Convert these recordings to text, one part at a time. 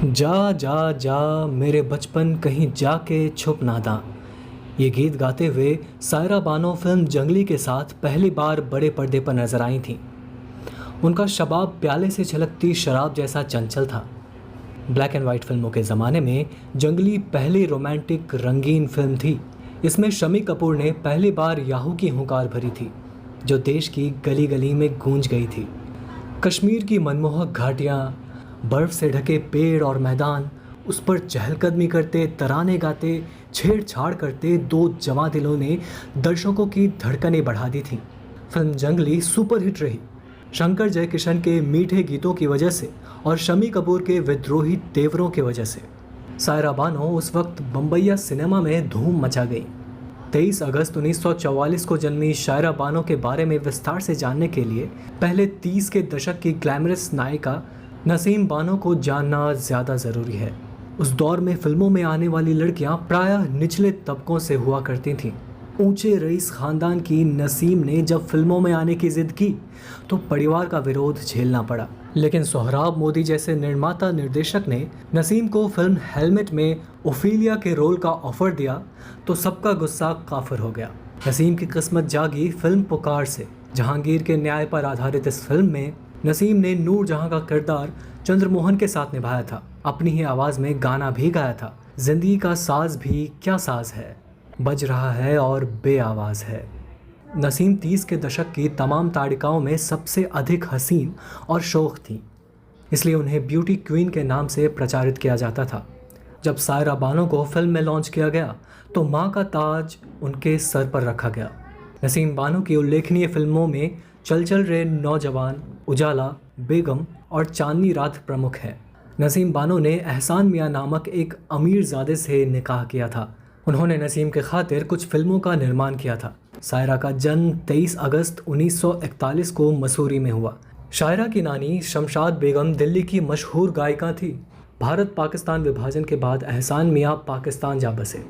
जा जा जा मेरे बचपन कहीं जाके छुप नादा। ये गीत गाते हुए सायरा बानो फिल्म जंगली के साथ पहली बार बड़े पर्दे पर नजर आई थीं। उनका शबाब प्याले से छलकती शराब जैसा चंचल था। ब्लैक एंड वाइट फिल्मों के ज़माने में जंगली पहली रोमांटिक रंगीन फिल्म थी। इसमें शम्मी कपूर ने पहली बार याहू की हुंकार भरी थी, जो देश की गली गली में गूंज गई थी। कश्मीर की मनमोहक घाटियाँ, बर्फ से ढके पेड़ और मैदान, उस पर चहलकदमी करते, तराने गाते, छेड़छाड़ करते दो जवां दिलों ने दर्शकों की धड़कनें बढ़ा दी थीं। फिल्म जंगली सुपरहिट रही, शंकर जयकिशन के मीठे गीतों की वजह से और शम्मी कपूर के विद्रोही तेवरों की वजह से। सायरा बानो उस वक्त बम्बईया सिनेमा में धूम मचा गई। 23 अगस्त 1944 को जन्मी सायरा बानो के बारे में विस्तार से जानने के लिए पहले 30 के दशक की ग्लैमरस नायिका नसीम बानो को जानना ज़्यादा ज़रूरी है। उस दौर में फिल्मों में आने वाली लड़कियां प्रायः निचले तबकों से हुआ करती थीं। ऊंचे रईस खानदान की नसीम ने जब फिल्मों में आने की जिद की तो परिवार का विरोध झेलना पड़ा। लेकिन सोहराब मोदी जैसे निर्माता निर्देशक ने नसीम को फिल्म हेलमेट में ओफिलिया के रोल का ऑफर दिया तो सबका गुस्सा काफिर हो गया। नसीम की किस्मत जागी फिल्म पुकार से। जहांगीर के न्याय पर आधारित इस फिल्म में नसीम ने नूर जहां का किरदार चंद्रमोहन के साथ निभाया था। अपनी ही आवाज़ में गाना भी गाया था। जिंदगी का साज भी क्या साज है, बज रहा है और बेआवाज़ है। नसीम 30 के दशक की तमाम ताड़िकाओं में सबसे अधिक हसीन और शौक थी, इसलिए उन्हें ब्यूटी क्वीन के नाम से प्रचारित किया जाता था। जब सायरा बानो को फिल्म में लॉन्च किया गया तो माँ का ताज उनके सर पर रखा गया। नसीम बानो की उल्लेखनीय फिल्मों में चल चल रे नौजवान, उजाला, बेगम और चांदनी रात प्रमुख है। नसीम बानो ने एहसान मियां नामक एक अमीरजादे से निकाह किया था। उन्होंने नसीम के खातिर कुछ फिल्मों का निर्माण किया था। सायरा का जन्म 23 अगस्त 1941 को मसूरी में हुआ। शायरा की नानी शमशाद बेगम दिल्ली की मशहूर गायिका थी। भारत पाकिस्तान विभाजन के बाद एहसान मियां पाकिस्तान जा बसे।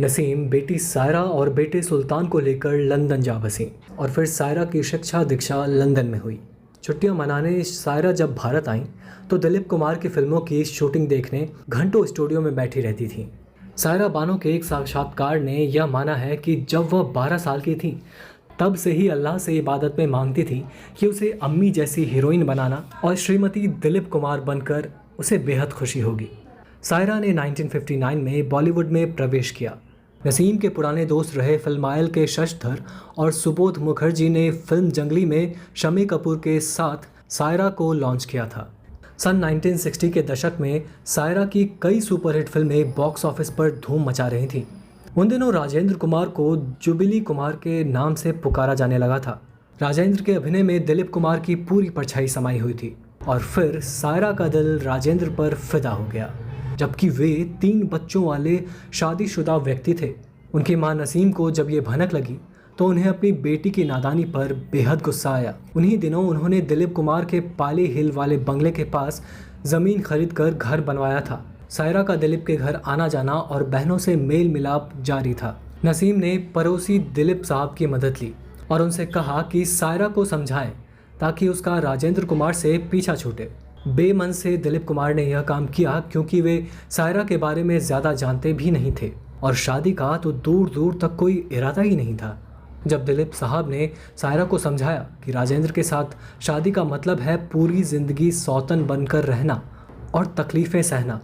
नसीम बेटी सायरा और बेटे सुल्तान को लेकर लंदन जा बसी और फिर सायरा की शिक्षा दीक्षा लंदन में हुई। छुट्टियां मनाने सायरा जब भारत आईं तो दिलीप कुमार की फिल्मों की शूटिंग देखने घंटों स्टूडियो में बैठी रहती थीं। सायरा बानो के एक साक्षात्कार ने यह माना है कि जब वह 12 साल की थी तब से ही अल्लाह से इबादत में मांगती थी कि उसे अम्मी जैसी हीरोइन बनाना और श्रीमती दिलीप कुमार बनकर उसे बेहद खुशी होगी। सायरा ने 1959 में बॉलीवुड में प्रवेश किया। नसीम के पुराने दोस्त रहे फिल्मायल के शशधर और सुबोध मुखर्जी ने फिल्म जंगली में शम्मी कपूर के साथ सायरा को लॉन्च किया था। सन 1960 के दशक में सायरा की कई सुपरहिट फिल्में बॉक्स ऑफिस पर धूम मचा रही थीं। उन दिनों राजेंद्र कुमार को जुबिली कुमार के नाम से पुकारा जाने लगा था। राजेंद्र के अभिनय में दिलीप कुमार की पूरी परछाई समाई हुई थी और फिर सायरा का दिल राजेंद्र पर फिदा हो गया। जबकि वे 3 बच्चों वाले शादीशुदा व्यक्ति थे। उनकी मां नसीम को जब ये भनक लगी तो उन्हें अपनी बेटी की नादानी पर बेहद गुस्सा आया। उन्हीं दिनों उन्होंने दिलीप कुमार के पाली हिल वाले बंगले के पास ज़मीन खरीदकर घर बनवाया था। सायरा का दिलीप के घर आना जाना और बहनों से मेल मिलाप जारी था। नसीम ने पड़ोसी दिलीप साहब की मदद ली और उनसे कहा कि सायरा को समझाएं ताकि उसका राजेंद्र कुमार से पीछा छूटे। बेमन से दिलीप कुमार ने यह काम किया क्योंकि वे सायरा के बारे में ज़्यादा जानते भी नहीं थे और शादी का तो दूर दूर तक कोई इरादा ही नहीं था। जब दिलीप साहब ने सायरा को समझाया कि राजेंद्र के साथ शादी का मतलब है पूरी ज़िंदगी सौतन बनकर रहना और तकलीफ़ें सहना,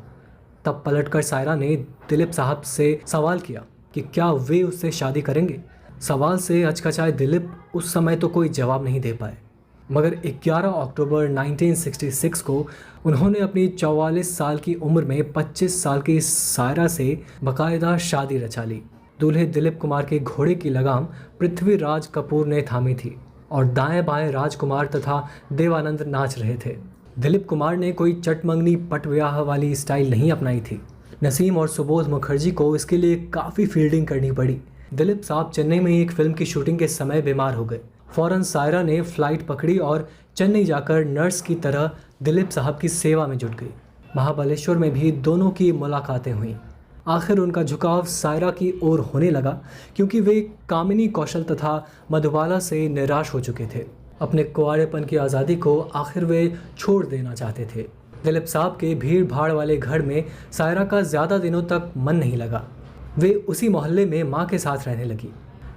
तब पलटकर सायरा ने दिलीप साहब से सवाल किया कि क्या वे उससे शादी करेंगे। सवाल से हचकचाए दिलीप उस समय तो कोई जवाब नहीं दे पाए, मगर 11 अक्टूबर 1966 को उन्होंने अपनी 44 साल की उम्र में 25 साल की सायरा से बाकायदा शादी रचा ली। दूल्हे दिलीप कुमार के घोड़े की लगाम पृथ्वीराज कपूर ने थामी थी और दाएं बाएं राजकुमार तथा देवानंद नाच रहे थे। दिलीप कुमार ने कोई चटमंगनी पट ब्याह वाली स्टाइल नहीं अपनाई थी। नसीम और सुबोध मुखर्जी को इसके लिए काफ़ी फील्डिंग करनी पड़ी। दिलीप साहब चेन्नई में एक फिल्म की शूटिंग के समय बीमार हो गए। फ़ौरन सायरा ने फ़्लाइट पकड़ी और चेन्नई जाकर नर्स की तरह दिलीप साहब की सेवा में जुट गई। महाबलेश्वर में भी दोनों की मुलाकातें हुईं। आखिर उनका झुकाव सायरा की ओर होने लगा क्योंकि वे कामिनी कौशल तथा मधुबाला से निराश हो चुके थे। अपने कुंवारेपन की आज़ादी को आखिर वे छोड़ देना चाहते थे। दिलीप साहब के भीड़ भाड़ वाले घर में सायरा का ज़्यादा दिनों तक मन नहीं लगा। वे उसी मोहल्ले में माँ के साथ रहने लगी।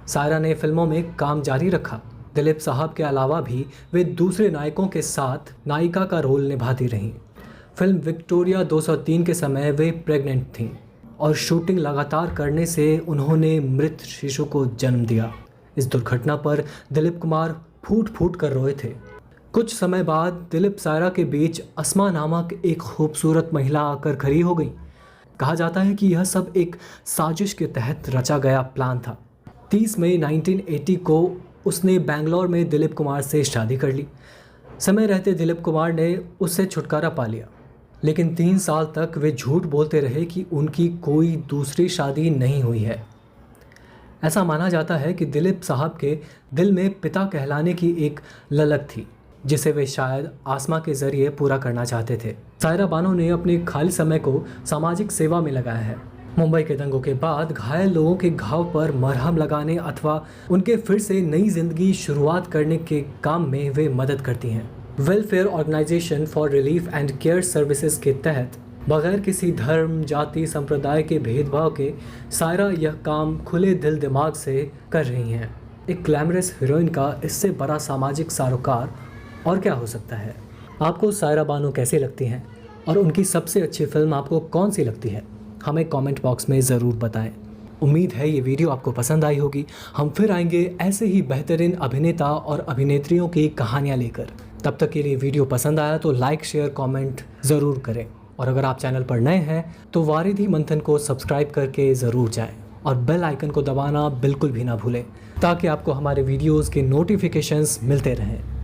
सायरा ने फिल्मों में काम जारी रखा। दिलीप साहब के अलावा भी वे दूसरे नायकों के साथ नायिका का रोल निभाती रहीं। फिल्म विक्टोरिया 203 के समय वे प्रेग्नेंट थीं और शूटिंग लगातार करने से उन्होंने मृत शिशु को जन्म दिया। इस दुर्घटना पर दिलीप कुमार फूट फूट कर रोए थे। कुछ समय बाद दिलीप सायरा के बीच अस्मा नामक एक खूबसूरत महिला आकर खड़ी हो गई। कहा जाता है कि यह सब एक साजिश के तहत रचा गया प्लान था। 30 मई 1980 को उसने बेंगलोर में दिलीप कुमार से शादी कर ली। समय रहते दिलीप कुमार ने उससे छुटकारा पा लिया, लेकिन 3 साल तक वे झूठ बोलते रहे कि उनकी कोई दूसरी शादी नहीं हुई है। ऐसा माना जाता है कि दिलीप साहब के दिल में पिता कहलाने की एक ललक थी, जिसे वे शायद आसमा के जरिए पूरा करना चाहते थे। सायरा बानो ने अपने खाली समय को सामाजिक सेवा में लगाया है। मुंबई के दंगों के बाद घायल लोगों के घाव पर मरहम लगाने अथवा उनके फिर से नई जिंदगी शुरुआत करने के काम में वे मदद करती हैं। Welfare organisation for relief and care services के तहत बगैर किसी धर्म, जाति, संप्रदाय के भेदभाव के सायरा यह काम खुले दिल दिमाग से कर रही हैं। एक ग्लैमरस हीरोइन का इससे बड़ा सामाजिक सरोकार और क्या हो सकता है। आपको सायरा बानो कैसी लगती हैं और उनकी सबसे अच्छी फिल्म आपको कौन सी लगती है, हमें कमेंट बॉक्स में ज़रूर बताएं। उम्मीद है ये वीडियो आपको पसंद आई होगी। हम फिर आएंगे ऐसे ही बेहतरीन अभिनेता और अभिनेत्रियों की कहानियाँ लेकर। तब तक के लिए वीडियो पसंद आया तो लाइक, शेयर, कमेंट ज़रूर करें और अगर आप चैनल पर नए हैं तो वारिधि मंथन को सब्सक्राइब करके ज़रूर जाएं और बेल आइकन को दबाना बिल्कुल भी ना भूलें, ताकि आपको हमारे वीडियोज़ के नोटिफिकेशंस मिलते रहें।